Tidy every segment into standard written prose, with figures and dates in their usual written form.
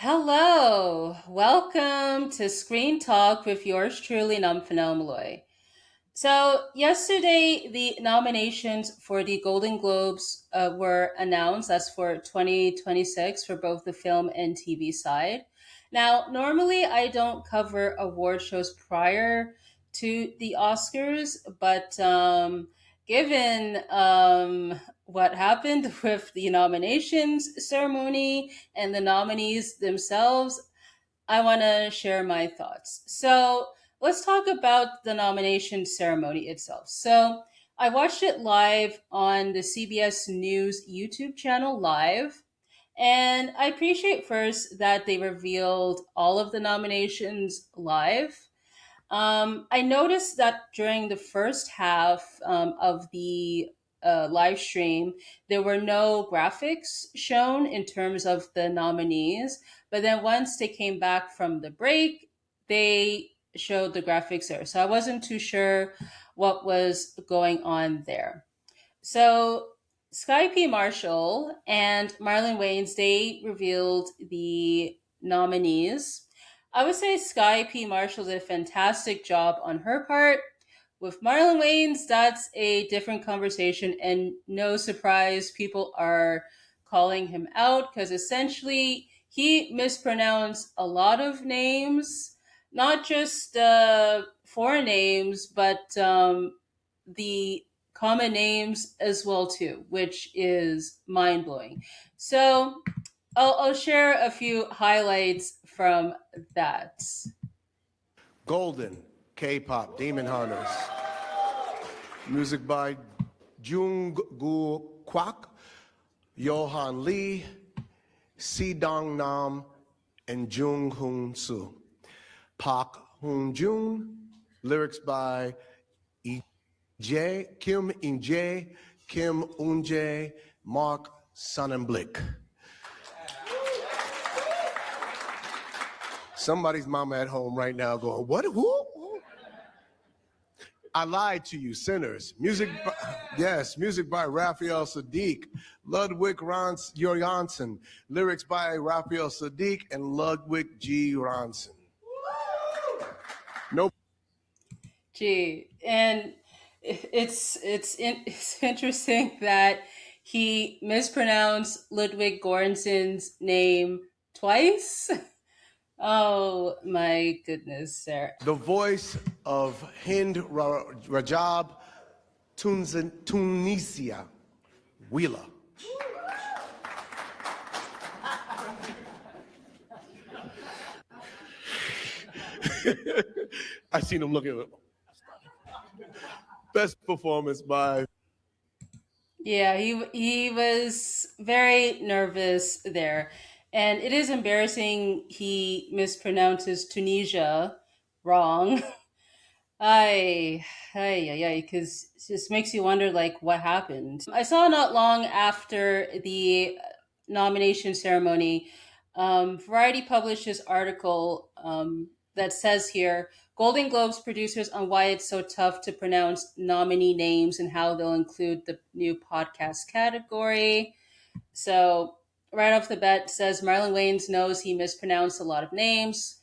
Hello, welcome to Screen Talk with yours truly, Nomfanelo. So, yesterday, the nominations for the Golden Globes were announced. That's for 2026 for both the film and TV side. Now, normally I don't cover award shows prior to the Oscars, but given what happened with the nominations ceremony and the nominees themselves, I want to share my thoughts. So let's talk about the nomination ceremony itself. So I watched it live on the CBS News YouTube channel live. And I appreciate first that they revealed all of the nominations live. I noticed that during the first half of the live stream, there were no graphics shown in terms of the nominees. But then once they came back from the break, they showed the graphics there. So I wasn't too sure what was going on there. So Sky P. Marshall and Marlon Wayans, they revealed the nominees. I would say Sky P. Marshall did a fantastic job on her part. With Marlon Wayans, that's a different conversation, and no surprise, people are calling him out because essentially he mispronounced a lot of names, not just foreign names, but the common names as well too, which is mind blowing. So I'll share a few highlights from that. Golden, K-pop, Demon Hunters. Music by Junggu Kwak, Johan Lee, Si Dong Nam, and Jung Hoon Soo. Park Hoon Jun, lyrics by Kim In Jae, Kim Un Jae, Mark Sonnenblick. Somebody's mama at home right now going, what? Who? I lied to you, sinners. Music by Raphael Sadiq, Ludwig Johansson, lyrics by Raphael Sadiq and Ludwig G. Ronson. No. Gee, and it's interesting that he mispronounced Ludwig Göransson's name twice. Oh my goodness, Sarah. The voice of Hind Rajab, Tunisia, Wheeler. I seen him looking at best performance by. Yeah, he was very nervous there. And it is embarrassing he mispronounces Tunisia wrong. I, because it just makes you wonder, like, what happened. I saw not long after the nomination ceremony, Variety published this article that says here Golden Globes producers on why it's so tough to pronounce nominee names and how they'll include the new podcast category. So, right off the bat, says Marlon Wayans knows he mispronounced a lot of names.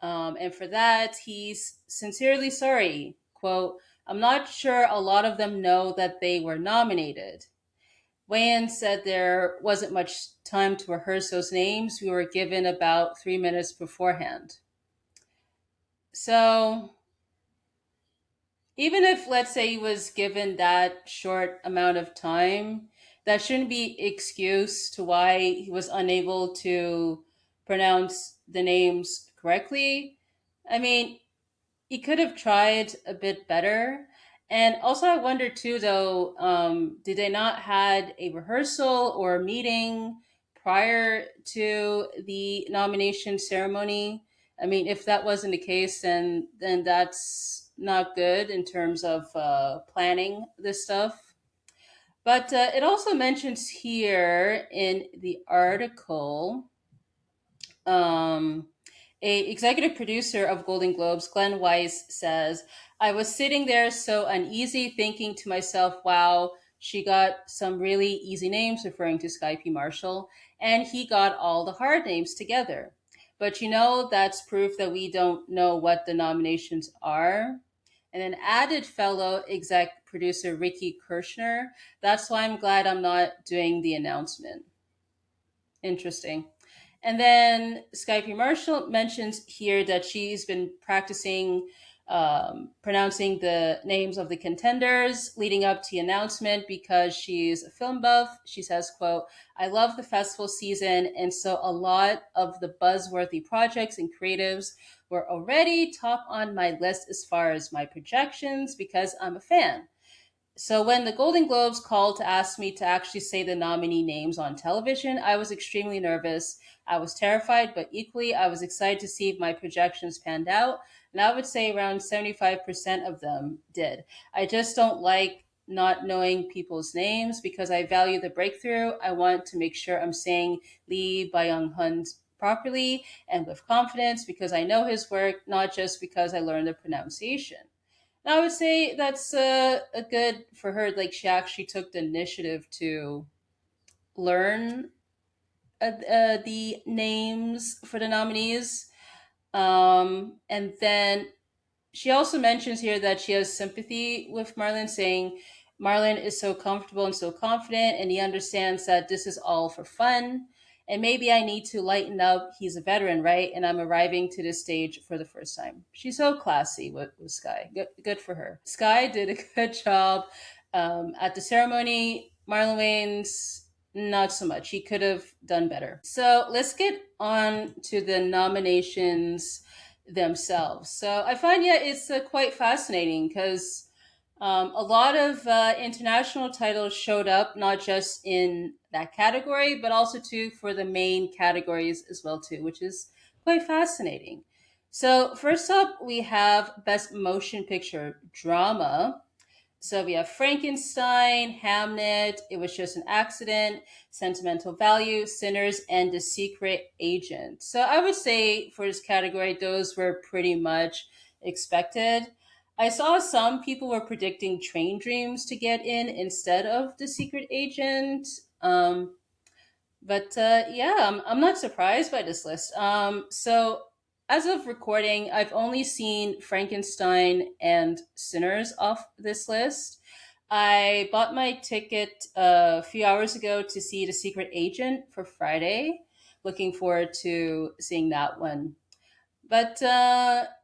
And for that, he's sincerely sorry. Quote, I'm not sure a lot of them know that they were nominated. Wayans said there wasn't much time to rehearse those names. We were given about 3 minutes beforehand. So, even if, let's say, he was given that short amount of time, that shouldn't be excuse to why he was unable to pronounce the names correctly. I mean, he could have tried a bit better. And also, I wonder too, though, did they not had a rehearsal or a meeting prior to the nomination ceremony? I mean, if that wasn't the case, then that's not good in terms of planning this stuff. But it also mentions here in the article um, a executive producer of Golden Globes, Glenn Weiss, says, I was sitting there so uneasy thinking to myself, wow, she got some really easy names, referring to Sky P. Marshall, and he got all the hard names together. But that's proof that we don't know what the nominations are. And then added fellow exec producer Ricky Kirschner. That's why I'm glad I'm not doing the announcement. Interesting. And then Skype Marshall mentions here that she's been practicing pronouncing the names of the contenders leading up to the announcement because she's a film buff. She says, quote, I love the festival season, and so a lot of the buzzworthy projects and creatives were already top on my list as far as my projections because I'm a fan. So when the Golden Globes called to ask me to actually say the nominee names on television, I was extremely nervous. I was terrified, but equally I was excited to see if my projections panned out. And I would say around 75% of them did. I just don't like not knowing people's names because I value the breakthrough. I want to make sure I'm saying Lee Byung Hun properly and with confidence because I know his work, not just because I learned the pronunciation. I would say that's a good for her. Like she actually took the initiative to learn the names for the nominees. And then she also mentions here that she has sympathy with Marlon, saying Marlon is so comfortable and so confident, and he understands that this is all for fun. And maybe I need to lighten up. He's a veteran, right? And I'm arriving to this stage for the first time. She's so classy with Sky. Good for her. Sky did a good job at the ceremony. Marlon Wayans, not so much. He could have done better. So let's get on to the nominations themselves. So I find, yeah, it's quite fascinating because a lot of international titles showed up, not just in that category, but also too for the main categories as well too, which is quite fascinating. So first up, we have Best Motion Picture Drama. So we have Frankenstein, Hamnet, It Was Just an Accident, Sentimental Value, Sinners, and The Secret Agent. So I would say for this category, those were pretty much expected. I saw some people were predicting Train Dreams to get in instead of The Secret Agent. But yeah, I'm not surprised by this list. So as of recording, I've only seen Frankenstein and Sinners off this list. I bought my ticket a few hours ago to see The Secret Agent for Friday. Looking forward to seeing that one. But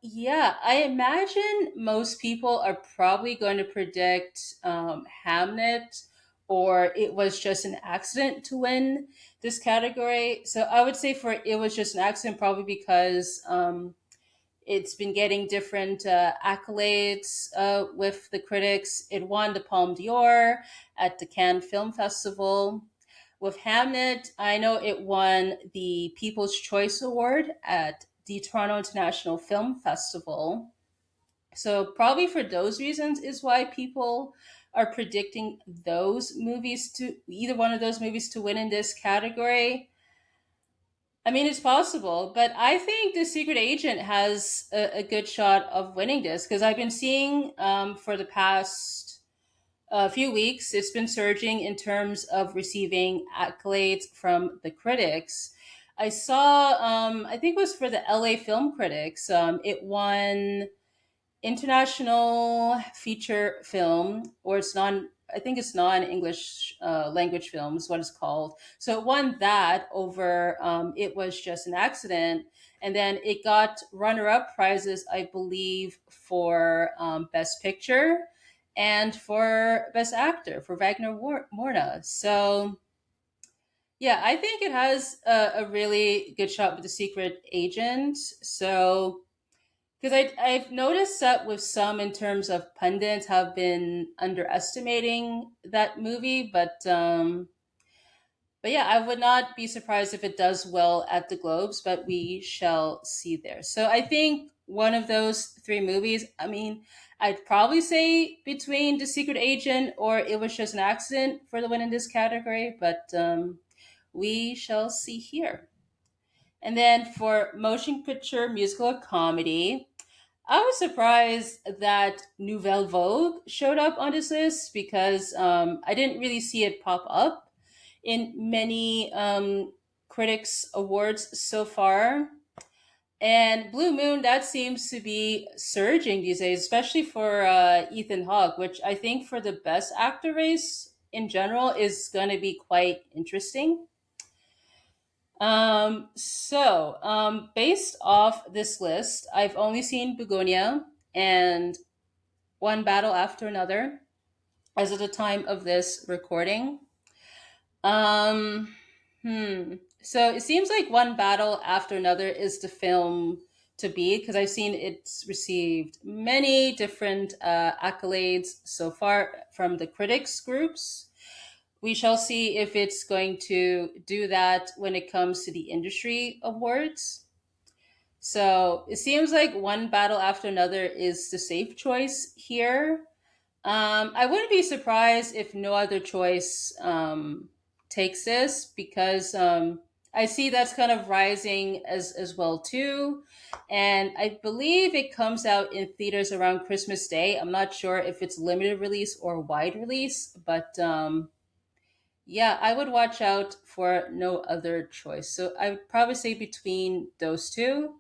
yeah, I imagine most people are probably going to predict Hamnet or It Was Just an Accident to win this category. So I would say for It Was Just an Accident, probably because it's been getting different accolades with the critics. It won the Palme d'Or at the Cannes Film Festival. With Hamnet, I know it won the People's Choice Award at the Toronto International Film Festival. So probably for those reasons is why people are predicting those movies to either one of those movies to win in this category. I mean, it's possible, but I think The Secret Agent has a good shot of winning this because I've been seeing for the past few weeks, it's been surging in terms of receiving accolades from the critics. I saw, I think it was for the LA Film Critics, it won international feature film, or it's non, I think it's non-English language film is what it's called. So it won that over It Was Just an Accident. And then it got runner-up prizes, I believe, for Best Picture and for Best Actor for Morna. So yeah, I think it has a really good shot with The Secret Agent. So because I've noticed that with some in terms of pundits have been underestimating that movie, but yeah, I would not be surprised if it does well at the Globes, but we shall see there. So I think one of those three movies, I mean, I'd probably say between The Secret Agent or It Was Just an Accident for the win in this category, but we shall see here. And then for motion picture, musical, or comedy, I was surprised that Nouvelle Vogue showed up on this list because I didn't really see it pop up in many critics awards so far. And Blue Moon, that seems to be surging these days, especially for Ethan Hawke, which I think for the best actor race in general is going to be quite interesting. Based off this list, I've only seen Begonia and One Battle After Another as of the time of this recording. Um, So it seems like One Battle After Another is the film to be because I've seen it's received many different accolades so far from the critics groups. We shall see if it's going to do that when it comes to the industry awards. So it seems like One Battle After Another is the safe choice here. I wouldn't be surprised if No Other Choice takes this because I see that's kind of rising as well too, and I believe it comes out in theaters around Christmas Day. I'm not sure if it's limited release or wide release, but yeah, I would watch out for No Other Choice. So I would probably say between those two.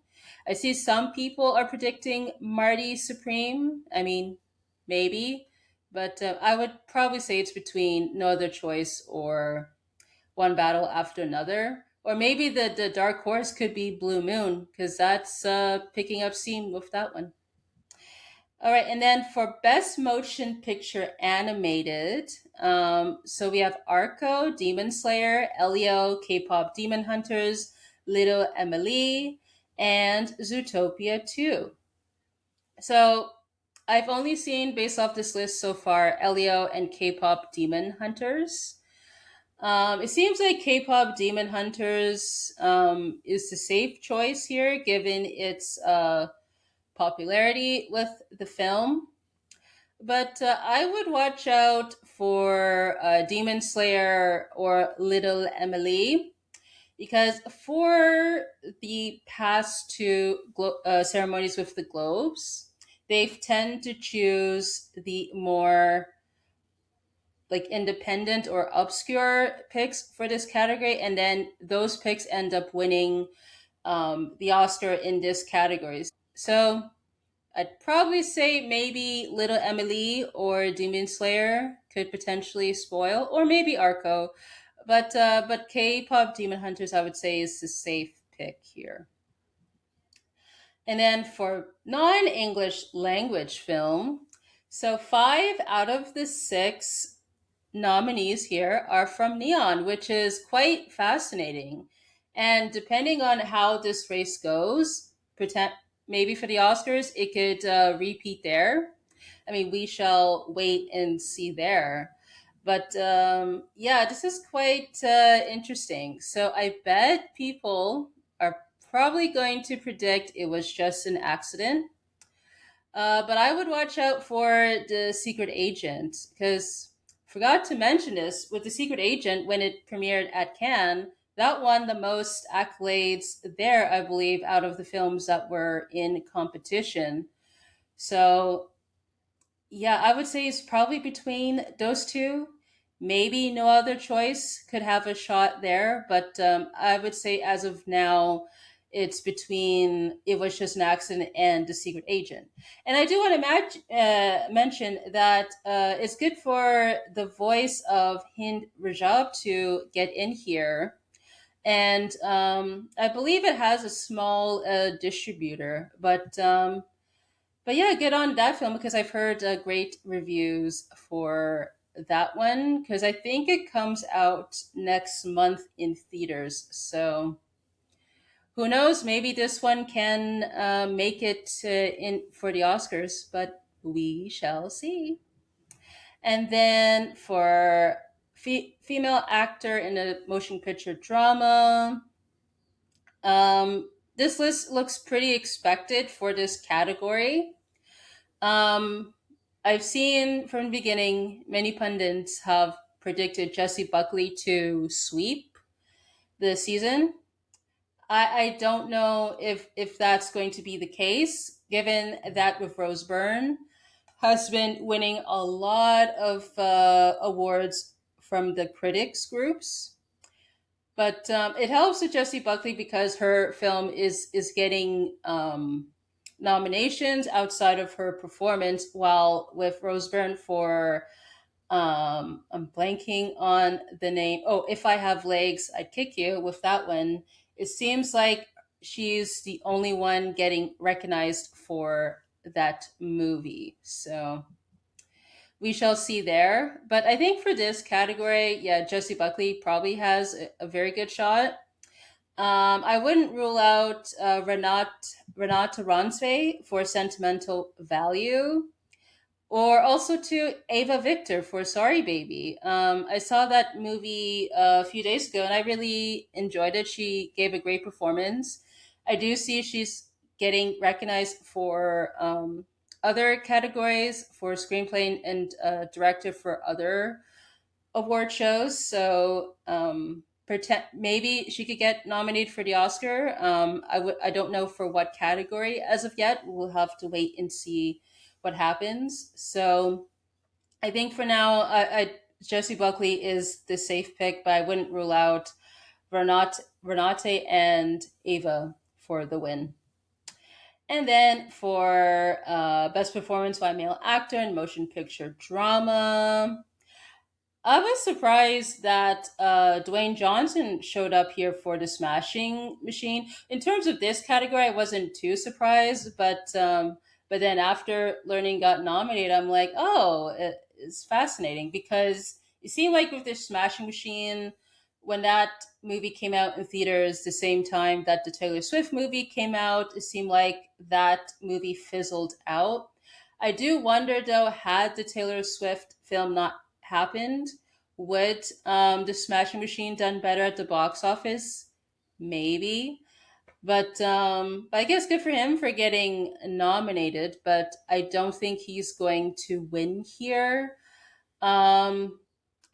I see some people are predicting Marty Supreme. I mean, maybe, but I would probably say it's between No Other Choice or One Battle After Another. Or maybe the dark horse could be Blue Moon because that's picking up steam with that one. All right, and then for Best Motion Picture Animated, so we have Arco, Demon Slayer, Elio, K-pop Demon Hunters, Little Emily, and Zootopia 2. So I've only seen, based off this list so far, Elio and K-pop Demon Hunters. It seems like K-pop Demon Hunters is the safe choice here, given its popularity with the film. But I would watch out for Demon Slayer or Little Emily because for the past two ceremonies with the Globes, they've tend to choose the more like independent or obscure picks for this category, and then those picks end up winning the Oscar in this category. So I'd probably say maybe Little Emily or Demon Slayer could potentially spoil, or maybe Arco, but K-pop Demon Hunters I would say is the safe pick here. And then for non-English language film, so five out of the six nominees here are from Neon, which is quite fascinating. And depending on how this race goes, pretend maybe for the Oscars it could repeat there. I mean, we shall wait and see there. But yeah, this is quite interesting. So I bet people are probably going to predict it was just an accident, but I would watch out for the Secret Agent because forgot to mention this with the Secret Agent when it premiered at Cannes. That won the most accolades there, I believe, out of the films that were in competition. So yeah, I would say it's probably between those two. Maybe No Other Choice could have a shot there, but I would say as of now, it's between It Was Just an Accident and The Secret Agent. And I do want to mention that it's good for the voice of Hind Rajab to get in here. And I believe it has a small distributor, but yeah, get on that film because I've heard great reviews for that one because I think it comes out next month in theaters. So who knows? Maybe this one can make it in for the Oscars, but we shall see. And then for female actor in a motion picture drama, this list looks pretty expected for this category. Um, I've seen from the beginning many pundits have predicted Jesse Buckley to sweep the season. I don't know if that's going to be the case, given that with Rose Byrne has been winning a lot of awards from the critics groups. But it helps with Jessie Buckley because her film is getting nominations outside of her performance, while with Rose Byrne for I'm blanking on the name. Oh, If I Have Legs, I'd Kick You. With that one, it seems like she's the only one getting recognized for that movie. So we shall see there. But I think for this category, yeah, Jessie Buckley probably has a very good shot. I wouldn't rule out Renate Ronsve for Sentimental Value, or also to Ava Victor for Sorry Baby. I saw that movie a few days ago and I really enjoyed it. She gave a great performance. I do see she's getting recognized for other categories for screenplay and director for other award shows. So pretend maybe she could get nominated for the Oscar. I don't know for what category as of yet. We'll have to wait and see what happens. So I think for now, Jessie Buckley is the safe pick, but I wouldn't rule out Renate and Ava for the win. And then for best performance by male actor in motion picture drama, I was surprised that Dwayne Johnson showed up here for the Smashing Machine. In terms of this category, I wasn't too surprised, but then after learning got nominated, I'm like, oh, it's fascinating because it seemed like with the Smashing Machine, when that movie came out in theaters the same time that the Taylor Swift movie came out, it seemed like that movie fizzled out. I do wonder though, had the Taylor Swift film not happened, would the Smashing Machine done better at the box office? Maybe. But I guess good for him for getting nominated, but I don't think he's going to win here. Um,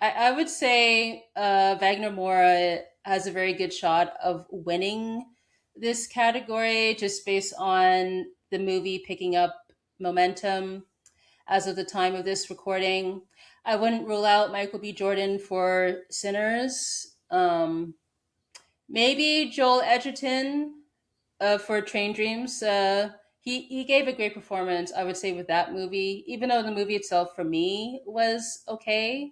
I would say Wagner Moura has a very good shot of winning this category just based on the movie picking up momentum as of the time of this recording. I wouldn't rule out Michael B. Jordan for Sinners. Maybe Joel Edgerton for Train Dreams. He gave a great performance, I would say, with that movie, even though the movie itself for me was okay.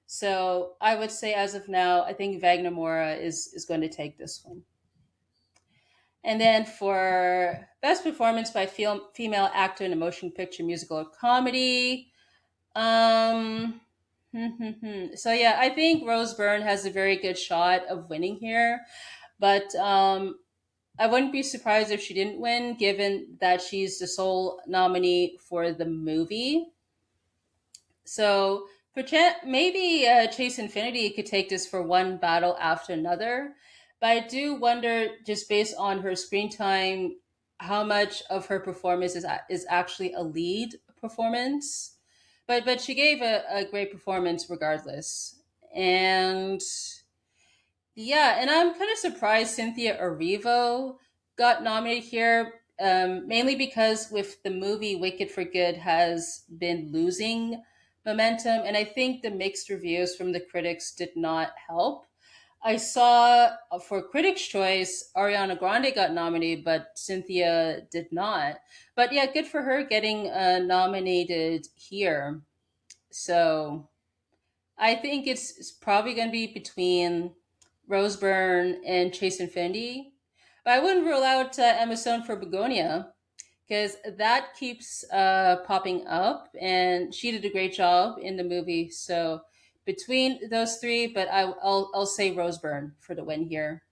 So I would say, as of now, I think Wagner Moura is going to take this one. And then for best performance by female actor in a motion picture, musical, or comedy, um, so yeah, I think Rose Byrne has a very good shot of winning here, but I wouldn't be surprised if she didn't win, given that she's the sole nominee for the movie. So maybe Chase Infinity could take this for one battle after another, but I do wonder, just based on her screen time, how much of her performance is actually a lead performance. But she gave a great performance regardless, and yeah, and I'm kind of surprised Cynthia Erivo got nominated here, mainly because with the movie Wicked for Good has been losing momentum, and I think the mixed reviews from the critics did not help. I saw for Critics' Choice, Ariana Grande got nominated, but Cynthia did not. But yeah, good for her getting nominated here. So I think it's probably going to be between Rose Byrne and Chase Infinity. But I wouldn't rule out Emma Stone for Begonia because that keeps popping up, and she did a great job in the movie. So between those three, but I'll say Rose Byrne for the win here.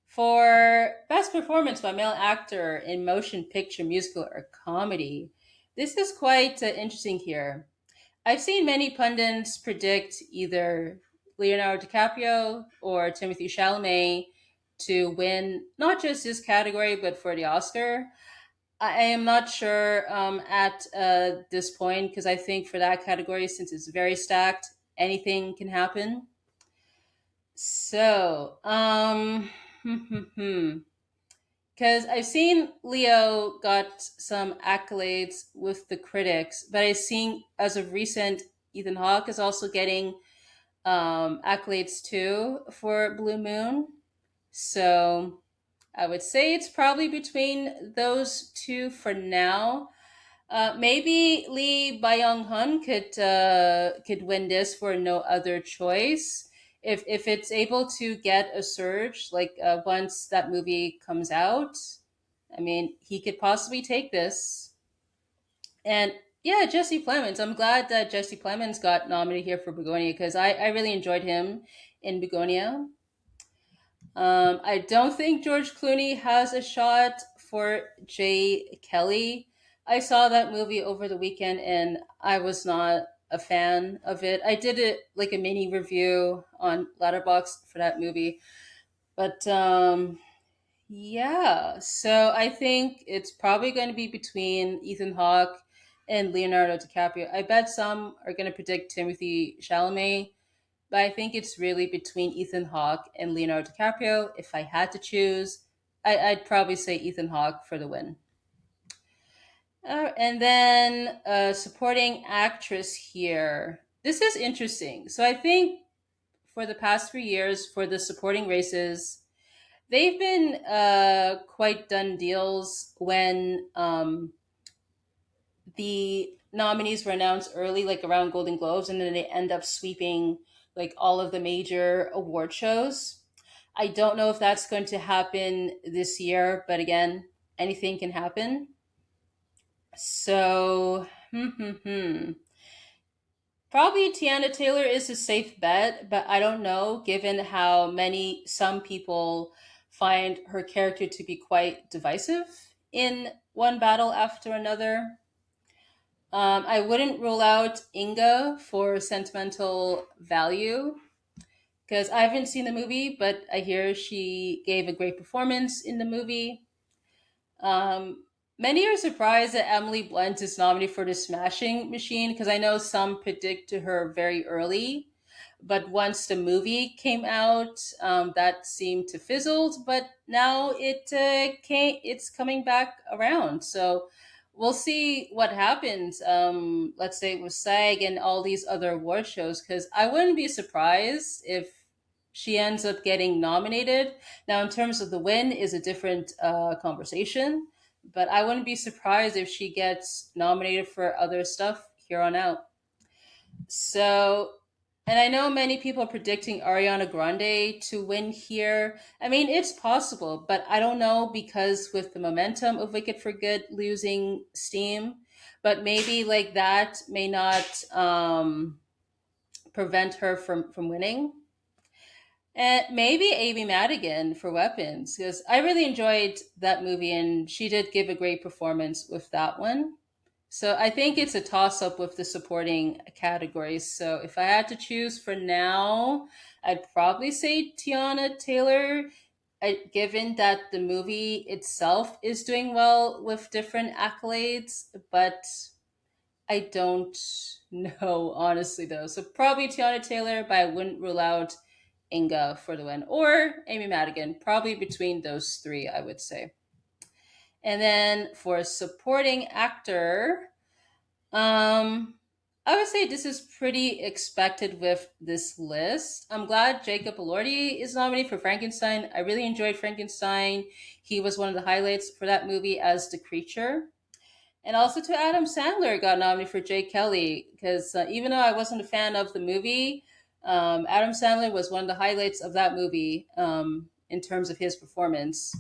For best performance by male actor in motion picture, musical, or comedy, this is quite interesting here. I've seen many pundits predict either Leonardo DiCaprio or Timothy Chalamet to win not just this category but for the Oscar. I am not sure at this point because I think for that category, since it's very stacked, anything can happen. So, because I've seen Leo got some accolades with the critics, but I've seen as of recent, Ethan Hawke is also getting accolades too for Blue Moon. So I would say it's probably between those two for now. Maybe Lee Byung Hun could win this for no other choice. If it's able to get a surge once that movie comes out, I mean he could possibly take this. And yeah, Jesse Plemons. I'm glad that Jesse Plemons got nominated here for Begonia because I really enjoyed him in Begonia. I don't think George Clooney has a shot for Jay Kelly. I saw that movie over the weekend and I was not a fan of it. I did it like a mini review on Letterboxd for that movie, but yeah. So I think it's probably going to be between Ethan Hawke and Leonardo DiCaprio. I bet some are going to predict Timothy Chalamet, but I think it's really between Ethan Hawke and Leonardo DiCaprio. If I had to choose, I'd probably say Ethan Hawke for the win. And then supporting actress here. This is interesting. So I think for the past 3 years, for the supporting races, they've been quite done deals when the nominees were announced early, like around Golden Globes, and then they end up sweeping like all of the major award shows. I don't know if that's going to happen this year, but again, anything can happen. So, probably Tiana Taylor is a safe bet, but I don't know, given how some people find her character to be quite divisive in one battle after another. I wouldn't rule out Inga for sentimental value because I haven't seen the movie, but I hear she gave a great performance in the movie. Um, Many are surprised that Emily Blunt is nominated for the Smashing Machine because I know some predicted her very early, but once the movie came out, that seemed to fizzled. But now it's coming back around. So we'll see what happens. Let's say with SAG and all these other award shows, because I wouldn't be surprised if she ends up getting nominated. Now, in terms of the win, is a different conversation, but I wouldn't be surprised if she gets nominated for other stuff here on out. So, and I know many people are predicting Ariana Grande to win here. I mean, it's possible, but I don't know because with the momentum of Wicked for Good losing steam, but maybe like that may not prevent her from winning. And maybe Amy Madigan for Weapons, because I really enjoyed that movie and she did give a great performance with that one. So I think it's a toss up with the supporting categories. So if I had to choose for now, I'd probably say Tiana Taylor, given that the movie itself is doing well with different accolades, but I don't know honestly though. So probably Tiana Taylor, but I wouldn't rule out Inga for the win, or Amy Madigan. Probably between those three, I would say. And then for supporting actor, I would say this is pretty expected with this list. I'm glad Jacob Elordi is nominated for Frankenstein. I really enjoyed Frankenstein. He was one of the highlights for that movie as the creature. And also to Adam Sandler got nominated for Jay Kelly because even though I wasn't a fan of the movie, Adam Sandler was one of the highlights of that movie in terms of his performance.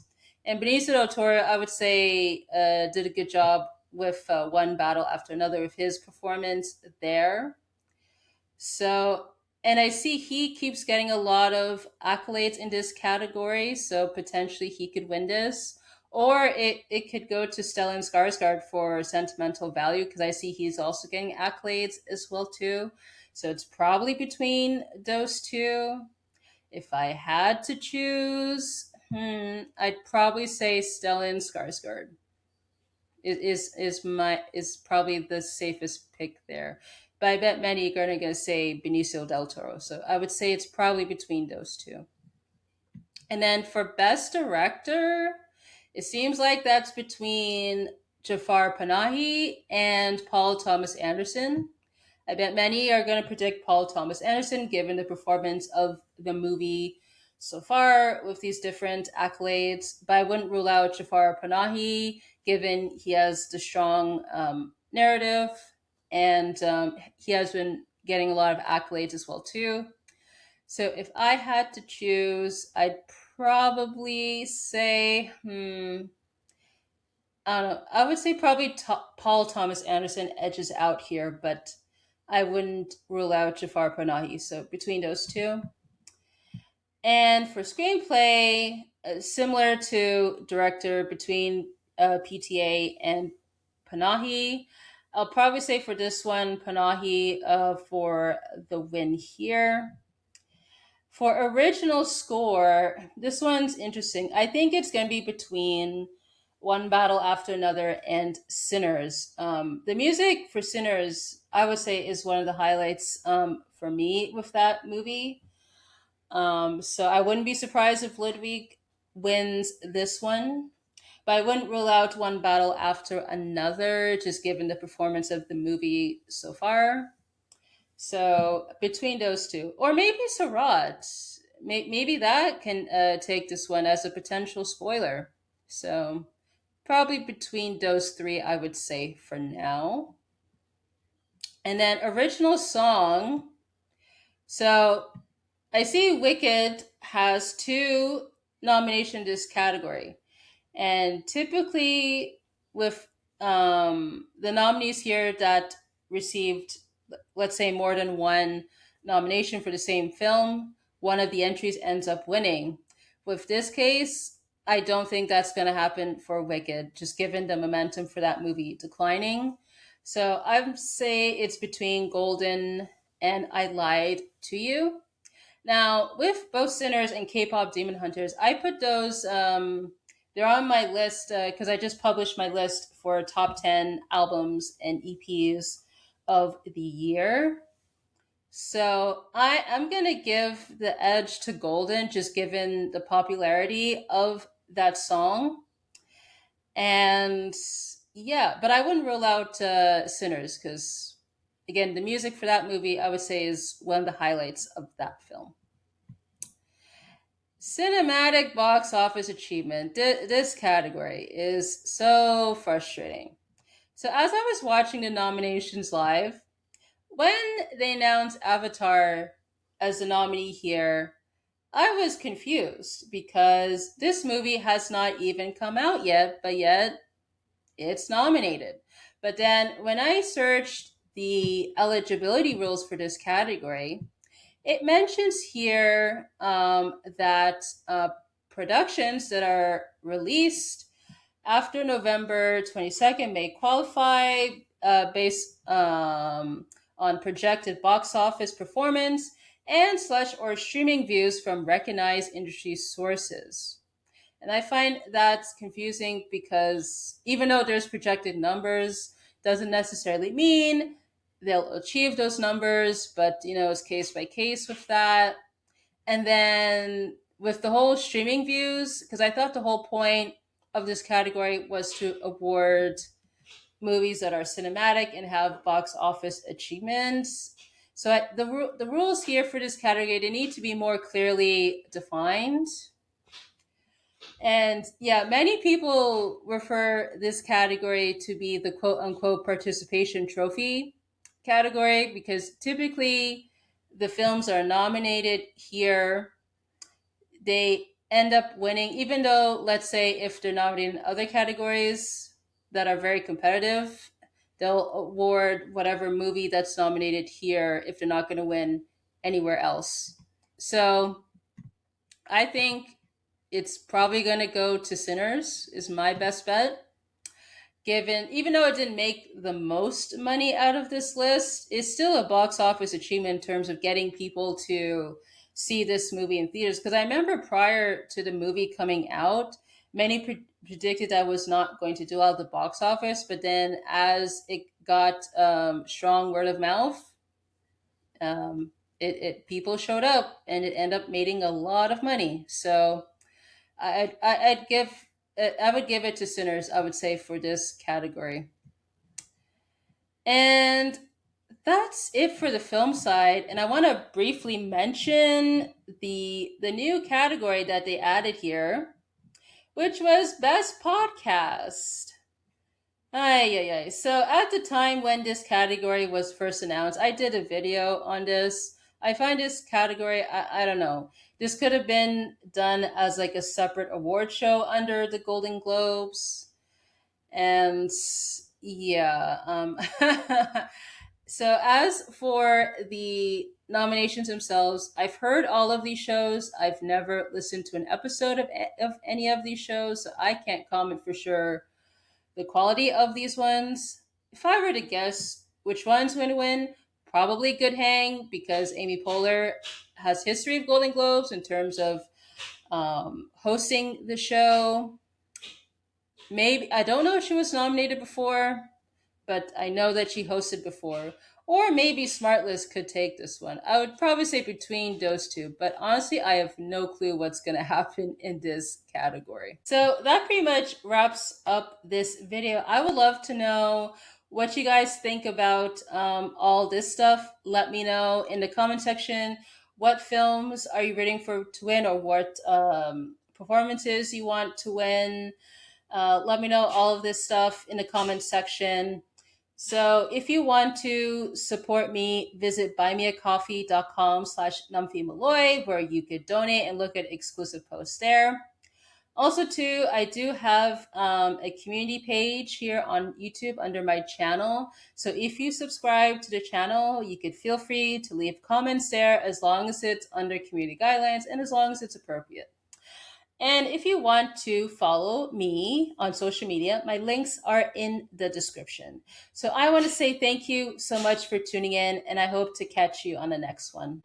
And Benicio del Toro, I would say, did a good job with one battle after another with his performance there. So, and I see he keeps getting a lot of accolades in this category, so potentially he could win this. Or it could go to Stellan Skarsgård for sentimental value because I see he's also getting accolades as well too. So it's probably between those two. If I had to choose, I'd probably say Stellan Skarsgård is probably the safest pick there. But I bet many are gonna say Benicio del Toro. So I would say it's probably between those two. And then for best director, it seems like that's between Jafar Panahi and Paul Thomas Anderson. I bet many are going to predict Paul Thomas Anderson given the performance of the movie so far with these different accolades. But I wouldn't rule out Jafar Panahi given he has the strong narrative and he has been getting a lot of accolades as well too. So if I had to choose, I'd probably say, I don't know. I would say probably Paul Thomas Anderson edges out here, but I wouldn't rule out Jafar Panahi. So between those two. And for screenplay, similar to director between PTA and Panahi, I'll probably say for this one, Panahi for the win here. For original score, this one's interesting. I think it's going to be between One Battle After Another and Sinners. The music for Sinners, I would say, is one of the highlights for me with that movie. So I wouldn't be surprised if Ludwig wins this one. But I wouldn't rule out One Battle After Another, just given the performance of the movie so far. So between those two, or maybe Sarat, maybe that can take this one as a potential spoiler. So probably between those three, I would say for now. And then original song. So I see Wicked has two nominations in this category. And typically, with the nominees here that received, let's say, more than one nomination for the same film, one of the entries ends up winning. With this case, I don't think that's going to happen for Wicked, just given the momentum for that movie declining. So I would say it's between Golden and I Lied to You. Now, with both Sinners and K-pop Demon Hunters, I put those. They're on my list because I just published my list for top 10 albums and EPs of the year. So I'm gonna give the edge to Golden, just given the popularity of that song. And yeah, but I wouldn't rule out Sinners because, again, the music for that movie I would say is one of the highlights of that film. Cinematic box office achievement. This category is so frustrating. So, as I was watching the nominations live, when they announced Avatar as the nominee here, I was confused because this movie has not even come out yet, but yet it's nominated. But then when I searched the eligibility rules for this category, it mentions here that productions that are released after November 22nd may qualify based on projected box office performance and slash or streaming views from recognized industry sources. And I find that's confusing because even though there's projected numbers, doesn't necessarily mean they'll achieve those numbers, but it's case by case with that. And then with the whole streaming views, because I thought the whole point of this category was to award movies that are cinematic and have box office achievements. So the rules here for this category, they need to be more clearly defined. And yeah, many people refer this category to be the quote unquote participation trophy category because typically the films are nominated here, they end up winning, even though, let's say, if they're nominated in other categories that are very competitive, they'll award whatever movie that's nominated here if they're not going to win anywhere else. So I think it's probably going to go to Sinners, is my best bet. Given, even though it didn't make the most money out of this list, it's still a box office achievement in terms of getting people to see this movie in theaters. Because I remember prior to the movie coming out, many predicted that was not going to do well at the box office. But then, as it got strong word of mouth, it people showed up, and it ended up making a lot of money. So I'd give I would give it to Sinners. I would say for this category. And that's it for the film side, and I want to briefly mention the new category that they added here, which was best podcast. Ay, ay, ay. So at the time when this category was first announced, I did a video on this. I find this category, I don't know. This could have been done as like a separate award show under the Golden Globes. And yeah, so as for the nominations themselves, I've heard all of these shows. I've never listened to an episode of any of these shows, so I can't comment for sure the quality of these ones. If I were to guess which one's going to win, probably Good Hang because Amy Poehler has history of Golden Globes in terms of hosting the show. Maybe I don't know if she was nominated before, but I know that she hosted before. Or maybe Smartless could take this one. I would probably say between those two, but honestly, I have no clue what's going to happen in this category. So that pretty much wraps up this video. I would love to know what you guys think about all this stuff. Let me know in the comment section. What films are you rooting for to win, or what performances you want to win? Let me know all of this stuff in the comment section. So if you want to support me, visit buymeacoffee.com/Nomfanelo, where you could donate and look at exclusive posts there. Also, too, I do have a community page here on YouTube under my channel. So if you subscribe to the channel, you could feel free to leave comments there as long as it's under community guidelines and as long as it's appropriate. And if you want to follow me on social media, my links are in the description. So I want to say thank you so much for tuning in, and I hope to catch you on the next one.